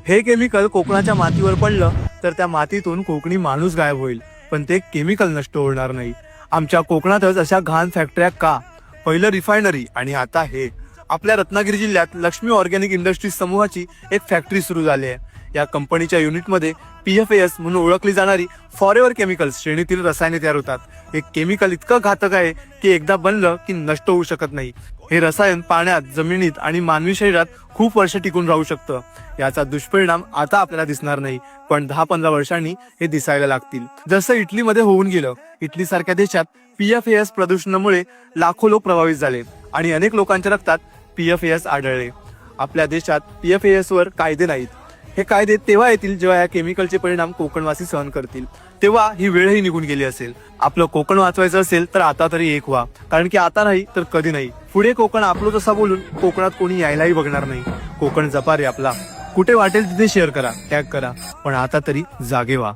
हे केमिकल कोकणाच्या मातीवर पडलं तर त्या मातीतून कोकणी माणूस गायब होईल, पण ते केमिकल नष्ट होणार नाही. आमच्या कोकणातच अशा घाण फॅक्टऱ्या का? पहिलं रिफायनरी आणि आता हे. आपल्या रत्नागिरी जिल्ह्यात लक्ष्मी ऑर्गॅनिक इंडस्ट्रीज समूहाची एक फॅक्टरी सुरू झाली आहे. या कंपनीच्या युनिटमध्ये PFAS म्हणून ओळखली जाणारी फॉरेवर केमिकल्स श्रेणीतील रसायने तयार होतात. हे केमिकल इतकं घातक आहे की एकदा बनलं की नष्ट होऊ शकत नाही. हे रसायन पाण्यात, जमिनीत आणि मानवी शरीरात खूप वर्ष टिकून राहू शकतं. याचा दुष्परिणाम आता आपल्याला दिसणार नाही, पण 10-15 वर्षांनी हे दिसायला लागतील. जसं इटलीमध्ये होऊन गेलं. इटली सारख्या देशात PFAS प्रदूषणामुळे लाखो लोक प्रभावित झाले आणि अनेक लोकांच्या रक्तात PFAS आढळले. आपल्या देशात PFAS वर कायदे नाहीत. हे कायदे तेव्हा येतील जेव्हा या केमिकलचे परिणाम कोकणवासी सहन करतील. तेव्हा ही वेळही निघून गेली असेल. आपलं कोकण वाचवायचं असेल तर आता तरी एक व्हा, कारण की आता नाही तर कधी नाही. पुढे कोकण आपलं तसा बोलून कोकणात कोणी यायलाही बघणार नाही. कोकण जपा रे आपला. कुठे वाटेल तिथे शेअर करा, टॅग करा, पण आता तरी जागे व्हा.